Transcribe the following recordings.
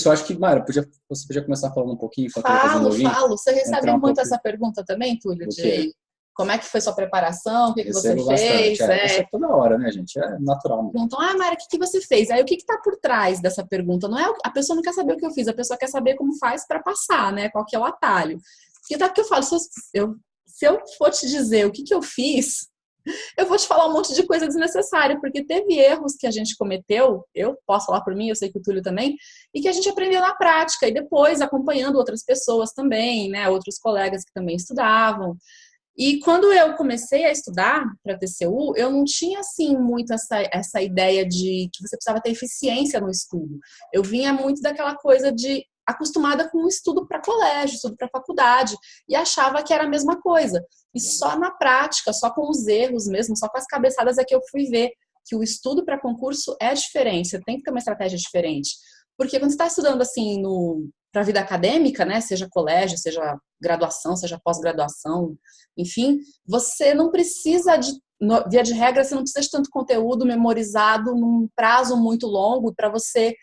eu acho que, Mara, você podia começar falando um pouquinho enquanto eu vou fazendo ouvir. Falo. Você recebe muito pouco... essa pergunta também, Túlio? De como é que foi sua preparação? O que você fez? Isso é toda hora, né, gente? É natural. Então, Mara, o que você fez? Aí, o que está por trás dessa pergunta? Não é a pessoa não quer saber o que eu fiz, a pessoa quer saber como faz para passar, né? Qual que é o atalho. Porque tá que eu falo, se eu for te dizer o que eu fiz, eu vou te falar um monte de coisa desnecessária, porque teve erros que a gente cometeu, eu posso falar por mim, eu sei que o Túlio também, e que a gente aprendeu na prática, e depois acompanhando outras pessoas também, né, outros colegas que também estudavam. E quando eu comecei a estudar para TCU, eu não tinha, assim, muito essa ideia de que você precisava ter eficiência no estudo. Eu vinha muito daquela coisa de acostumada com o estudo para colégio, estudo para faculdade, e achava que era a mesma coisa. E só na prática, só com os erros mesmo, só com as cabeçadas é que eu fui ver que o estudo para concurso é diferente, você tem que ter uma estratégia diferente. Porque quando você está estudando assim para a vida acadêmica, né, seja colégio, seja graduação, seja pós-graduação, enfim, você não precisa via de regra, você não precisa de tanto conteúdo memorizado num prazo muito longo para você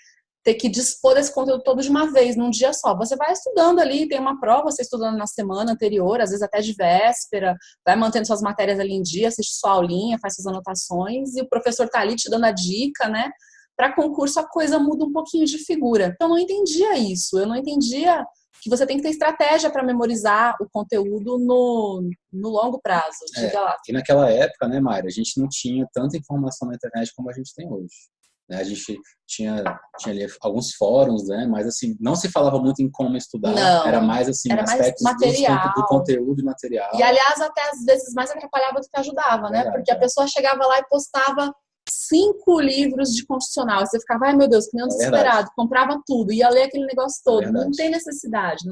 ter que dispor desse conteúdo todo de uma vez, num dia só. Você vai estudando ali, tem uma prova, você estudando na semana anterior, às vezes até de véspera, vai mantendo suas matérias ali em dia, assiste sua aulinha, faz suas anotações, e o professor tá ali te dando a dica, né? Para concurso a coisa muda um pouquinho de figura. Eu não entendia isso, eu não entendia que você tem que ter estratégia para memorizar o conteúdo no longo prazo. Diga lá. E naquela época, né, Mayra, a gente não tinha tanta informação na internet como a gente tem hoje. A gente tinha ali alguns fóruns, né? Mas assim, não se falava muito em como estudar. Não, era mais assim, aspectos do conteúdo e material. E aliás, até às vezes mais atrapalhava do que ajudava, né? Porque a pessoa chegava lá e postava 5 livros de constitucional. Você ficava, ai meu Deus, que nem um desesperado, comprava tudo, ia ler aquele negócio todo. Não tem necessidade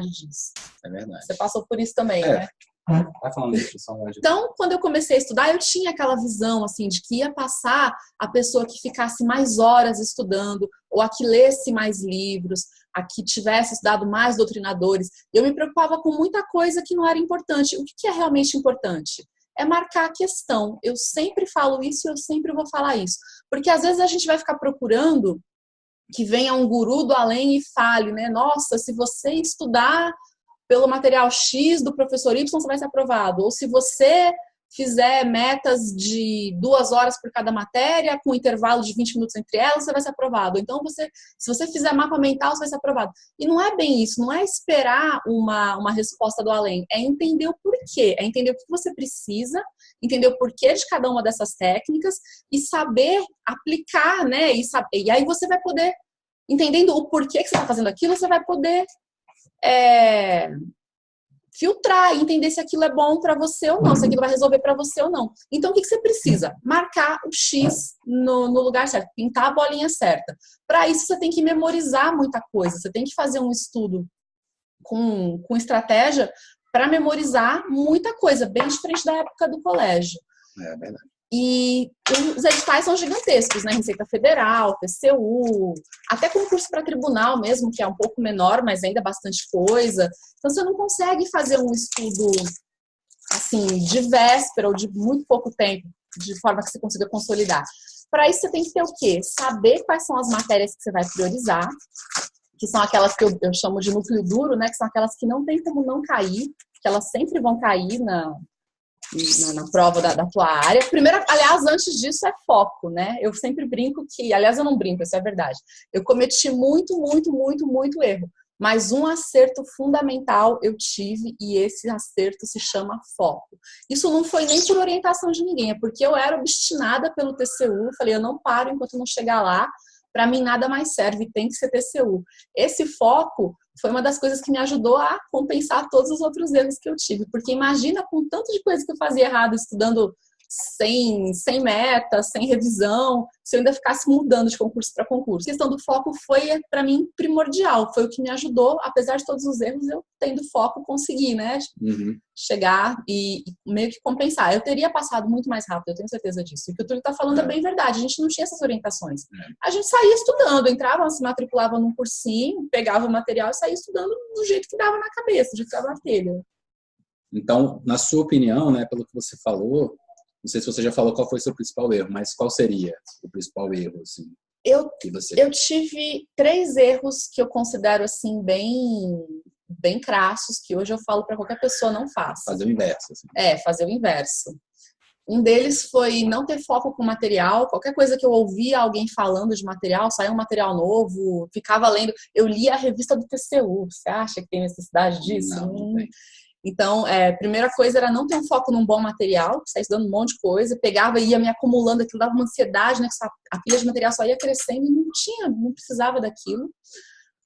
disso. É verdade. Você passou por isso também, né? Vai falando isso, então, quando eu comecei a estudar, eu tinha aquela visão assim de que ia passar a pessoa que ficasse mais horas estudando, ou a que lesse mais livros, a que tivesse estudado mais doutrinadores. Eu me preocupava com muita coisa que não era importante. O que é realmente importante? É marcar a questão. Eu sempre falo isso e eu sempre vou falar isso. Porque às vezes a gente vai ficar procurando que venha um guru do além e fale, né? Nossa, se você estudar pelo material X do professor Y, você vai ser aprovado. Ou se você fizer metas de 2 horas por cada matéria, com intervalo de 20 minutos entre elas, você vai ser aprovado. Então, se você fizer mapa mental, você vai ser aprovado. E não é bem isso, não é esperar uma resposta do além, é entender o porquê, é entender o que você precisa, entender o porquê de cada uma dessas técnicas e saber aplicar, né? E aí você vai poder, entendendo o porquê que você está fazendo aquilo, você vai poder filtrar e entender se aquilo é bom para você ou não, se aquilo vai resolver para você ou não. Então, o que você precisa? Marcar o X no lugar certo, pintar a bolinha certa. Para isso, você tem que memorizar muita coisa, você tem que fazer um estudo com estratégia para memorizar muita coisa, bem diferente da época do colégio. É verdade. E os editais são gigantescos, né? Receita Federal, TCU, até concurso para tribunal mesmo, que é um pouco menor, mas ainda bastante coisa. Então, você não consegue fazer um estudo, assim, de véspera ou de muito pouco tempo, de forma que você consiga consolidar. Para isso, você tem que ter o quê? Saber quais são as matérias que você vai priorizar, que são aquelas que eu chamo de núcleo duro, né? Que são aquelas que não tem como não cair, que elas sempre vão cair na prova da tua área. Primeiro, aliás, antes disso é foco, né? Eu sempre brinco que, aliás, eu não brinco, isso é verdade. Eu cometi muito erro. Mas um acerto fundamental eu tive e esse acerto se chama foco. Isso não foi nem por orientação de ninguém, é porque eu era obstinada pelo TCU, falei, eu não paro enquanto não chegar lá, para mim nada mais serve, tem que ser TCU. Esse foco foi uma das coisas que me ajudou a compensar todos os outros erros que eu tive. Porque imagina com tanto de coisa que eu fazia errado, estudando sem meta, sem revisão, se eu ainda ficasse mudando de concurso para concurso. A questão do foco foi, para mim, primordial. Foi o que me ajudou, apesar de todos os erros, eu tendo foco, consegui, né? Chegar e meio que compensar. Eu teria passado muito mais rápido, eu tenho certeza disso. E o que o Túlio está falando é bem verdade. A gente não tinha essas orientações. A gente saía estudando, entrava, se matriculava num cursinho, pegava o material e saía estudando do jeito que dava na cabeça, do jeito que dava na telha. Então, na sua opinião, né, pelo que você falou, não sei se você já falou qual foi o seu principal erro, mas qual seria o principal erro, assim? E você? Eu tive 3 erros que eu considero assim bem crassos, que hoje eu falo para qualquer pessoa não faça. Fazer o inverso. Assim. Fazer o inverso. Um deles foi não ter foco com material. Qualquer coisa que eu ouvia alguém falando de material, saía um material novo, ficava lendo. Eu lia a revista do TCU. Você acha que tem necessidade disso? Não tem. Então, primeira coisa era não ter um foco num bom material, sair estudando um monte de coisa, pegava e ia me acumulando, aquilo dava uma ansiedade, né? Que a pilha de material só ia crescendo e não precisava daquilo.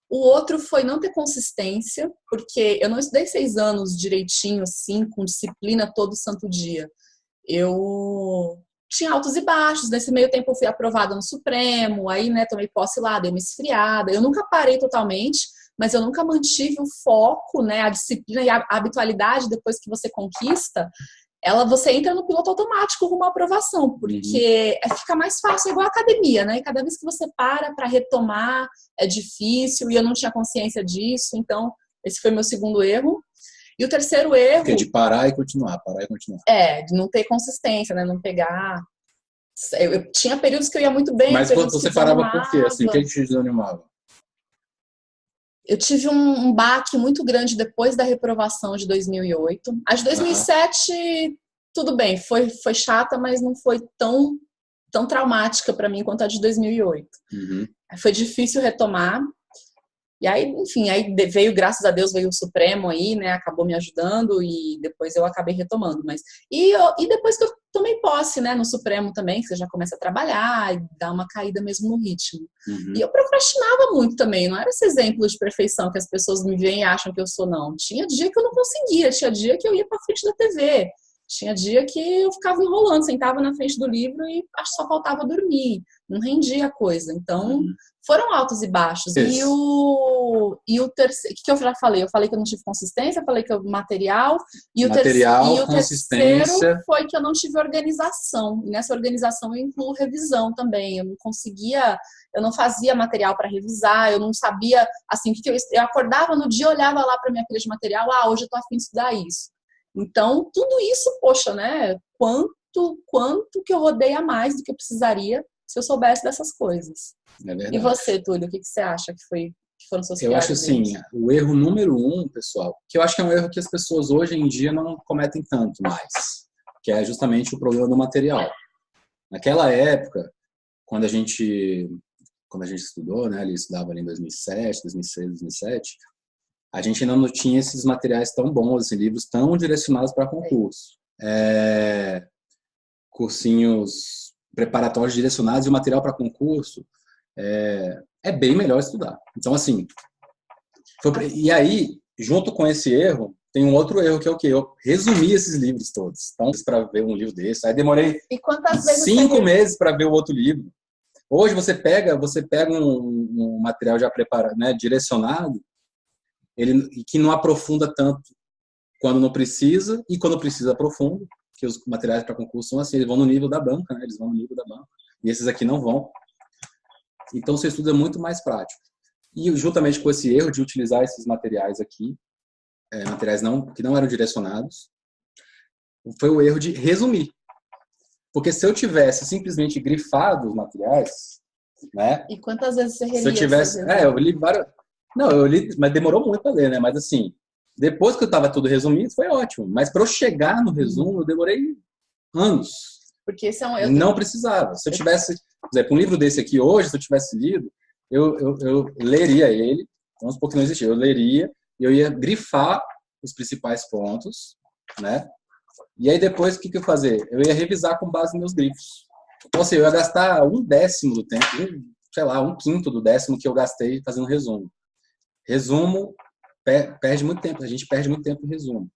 O outro foi não ter consistência, porque eu não estudei 6 anos direitinho, assim, com disciplina todo santo dia. Eu tinha altos e baixos. Nesse meio tempo eu fui aprovada no Supremo, aí, né, tomei posse lá, dei uma esfriada. Eu nunca parei totalmente, mas eu nunca mantive o foco, né, a disciplina e a habitualidade depois que você conquista. Você entra no piloto automático rumo à aprovação, porque fica mais fácil, é igual a academia, né? E cada vez que você para retomar, é difícil, e eu não tinha consciência disso, então esse foi meu segundo erro. E o terceiro erro... Porque de parar e continuar. De não ter consistência, né? Não pegar... Eu tinha períodos que eu ia muito bem. Mas quando você parava por quê? Assim, o que te desanimava? Eu tive um baque muito grande depois da reprovação de 2008. A de 2007, tudo bem, foi chata, mas não foi tão traumática para mim quanto a de 2008. Foi difícil retomar. E aí, enfim, aí graças a Deus, veio o Supremo aí, né, acabou me ajudando e depois eu acabei retomando. E depois que eu tomei posse, né, no Supremo também, que você já começa a trabalhar e dá uma caída mesmo no ritmo. E eu procrastinava muito também, não era esse exemplo de perfeição que as pessoas me veem e acham que eu sou, não. Tinha dia que eu não conseguia, tinha dia que eu ia para frente da TV, tinha dia que eu ficava enrolando, sentava na frente do livro e só faltava dormir, não rendia a coisa. Então, foram altos e baixos. Isso. E o terceiro, o que eu já falei? Eu falei que eu não tive consistência, eu falei que material, e o terceiro foi que eu não tive organização. E nessa organização eu incluo revisão também. Eu não fazia material para revisar, eu não sabia, assim, eu acordava no dia, olhava lá para minha pilha de material, hoje eu tô a fim de estudar isso. Então, tudo isso, poxa, né? Quanto que eu rodei a mais do que eu precisaria se eu soubesse dessas coisas. É verdade. E você, Túlio, o que você acha que foram seus piores erros? Eu acho assim, o erro número 1, pessoal, que eu acho que é um erro que as pessoas hoje em dia não cometem tanto mais, que é justamente o problema do material. Naquela época, quando a gente estudou, né, ele estudava ali em 2007, 2006, 2007, a gente ainda não tinha esses materiais tão bons, assim, livros tão direcionados para concurso. Cursinhos preparatórios direcionados e o material para concurso é bem melhor estudar. Então, assim, e aí, junto com esse erro, tem um outro erro que é o quê? Eu resumi esses livros todos. Então, para ver um livro desse, aí demorei 5 meses para ver o outro livro. Hoje você pega um material já preparado, né, direcionado, que não aprofunda tanto quando não precisa, e quando precisa aprofunda, que os materiais para concurso são assim, eles vão no nível da banca, né? Eles vão no nível da banca, e esses aqui não vão. Então, seu estudo é muito mais prático. E juntamente com esse erro de utilizar esses materiais aqui, materiais que não eram direcionados, foi o erro de resumir. Porque se eu tivesse simplesmente grifado os materiais, né? E quantas vezes você relia? Se eu tivesse... eu li vários... Não, eu li, mas demorou muito para ler, né? Mas assim, depois que eu estava tudo resumido, foi ótimo. Mas para eu chegar no resumo, eu demorei anos. Porque esse é um erro. Não precisava. Se eu tivesse, por exemplo, um livro desse aqui hoje, se eu tivesse lido, eu leria ele. Vamos supor que não existia. Eu leria e eu ia grifar os principais pontos, né? E aí depois, o que eu ia fazer? Eu ia revisar com base nos meus grifos. Então, assim, eu ia gastar 1/10 do tempo, 1/5 do décimo que eu gastei fazendo resumo. Resumo perde muito tempo, a gente perde muito tempo no resumo.